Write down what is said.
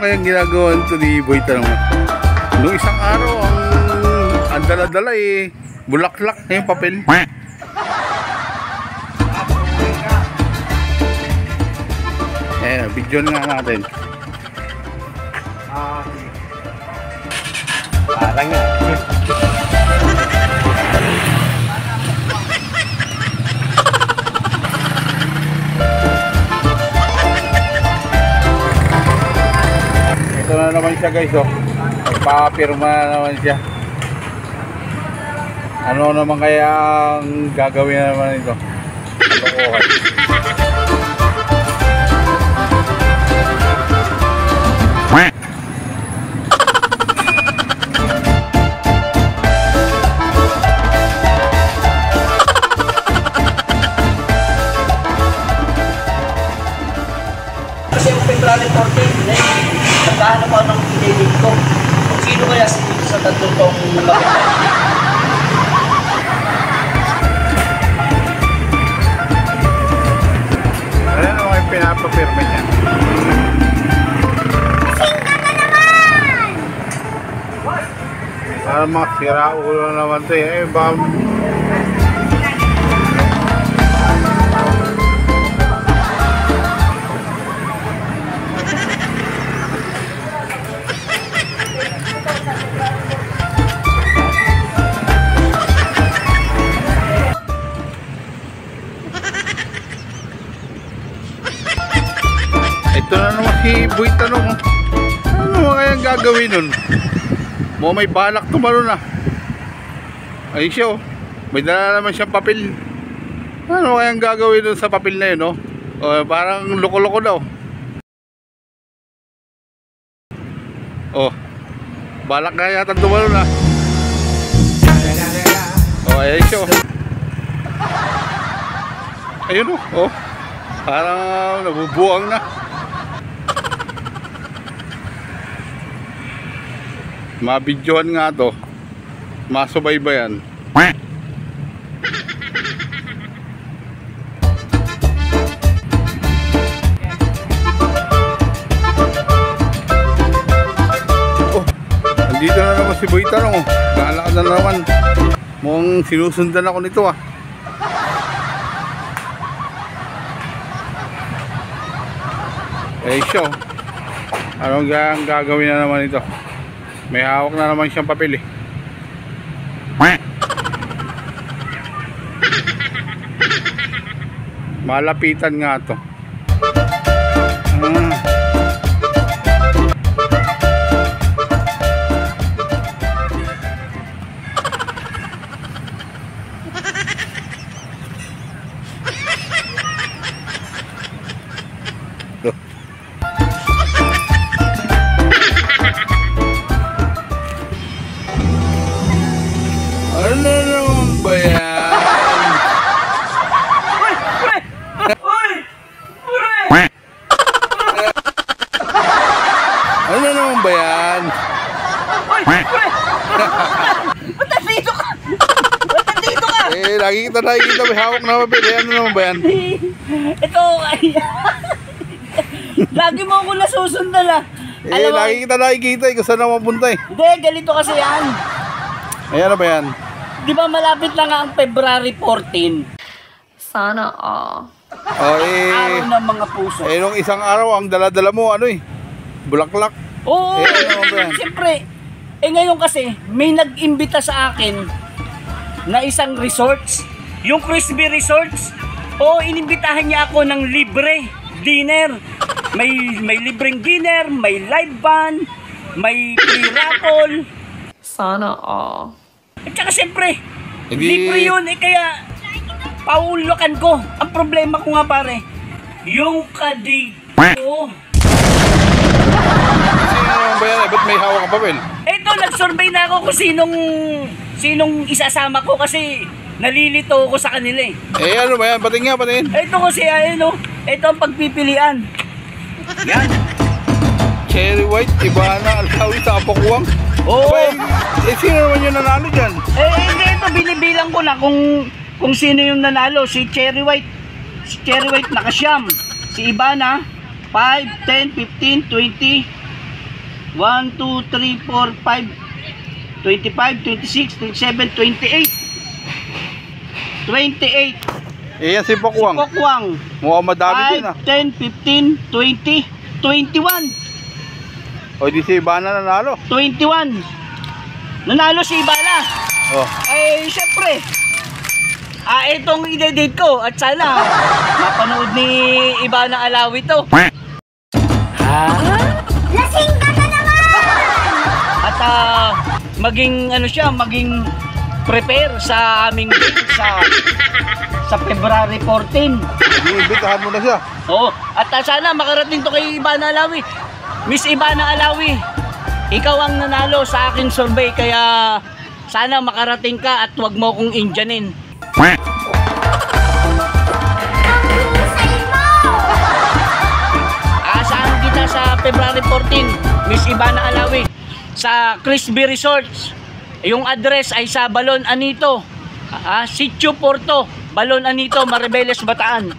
kayang ginagawa nito ni Boy Tanong? Noong isang araw, ang dala-dala bulaklak na yung papel. Video nga natin. Parang nga. Ito na naman siya guys, oh. Nagpapirma na naman siya. Ano naman kaya ang gagawin na naman ito? Lokohan. Kasi yung February 14, nagkahanap ako ng kinilig ko. Kung sino kaya sa tatlong tong kapitay. Ano naman yung pinapapirma niya? Parang mga siraulo naman ito eh. Ito na naman si Boy Tanong. Ano naman kayang gagawin nun? Mo may balak tumalo na. Ay siya, oh. May dala naman siyang papel. Ano kayang gagawin nun sa papel na yun, no? Oh, parang loko-loko daw. Oh, balak na yata tumalo na. Oh, ay siya, oh. Ayun, oh. Parang nabubuang na. Mabidyohan nga to. Masubaybayan. Oh, nandito na naman si Boy Tanong, oh. Nalakad na naman. Mukhang sinusundan ako nito, ah. Eh siya, oh. Anong gagawin na naman ito? May hawak na naman siyang papel eh. Malapitan nga to. Ano naman ba yan? Ano naman ba yan? Ba't nandito ka? Ba't nandito ka? Lagi kita nakikita may hawak na mabili. Ano naman ba yan? Ito kaya. Lagi mo ako nasusundan ah. Lagi kita nakikita kung saan na mapunta eh. Hindi, ganito kasi yan. Ano ba yan? Di ba malapit na nga ang February 14? Sana all. Araw ng mga puso. Nung isang araw ang dala-dala mo bulaklak. Oo, ano ba yan? siyempre. Ngayon kasi may nag-imbita sa akin na isang resorts, yung Crispy Resorts. Inimbitahan niya ako ng libre dinner. May libreng dinner, may live band, may free raffle. Sana all. At saka siyempre, libre yun kaya paulukan ko. Ang problema ko nga pare, yung kadig ko. Sino naman ba yan? Ba't may hawak ang papel? Eto, nag-survey na ako kung sinong isasama ko kasi nalilito ako sa kanila eh. Ano ba yan? Patingin nga, patingin. Eto kasi ito ang pagpipilian. Yan. Cherry White, Ibana, Alkawi, Tapakuwang. Oo. Sino naman yung nanalo dyan? Hindi, ito binibilang ko na kung sino yung nanalo. Si Cherry White. Si Cherry White nakasyam. Si Ibana 5, 10, 15, 20, 1, 2, 3, 4, 5, 25, 26, 27, 28. 28. Eh, yan si Si Pokwang. Pokwang. Mukhang madami din 5, 10, 15, 20, 21. O, di si Ivana nanalo. 21. Nanalo si Ibala. Oh. Ay, syempre. Itong i-date ko at sana mapanood ni Ibana Alawi to. Lasing ka na naman! At maging ano siya, maging prepare sa aming date sa February 14. Iimbitahan mo na siya. Oo, at sana makarating to kay Ibana Alawi. Miss Ibana Alawi, ikaw ang nanalo sa aking survey, kaya sana makarating ka at wag mo kong Indianin. Ang husay mo! Asahan kita sa February 14, Miss Ibana Alawi, sa Crispy Resorts. Yung address ay sa Balon Anito, Sitio Porto, Balon Anito, Maribeles, Bataan.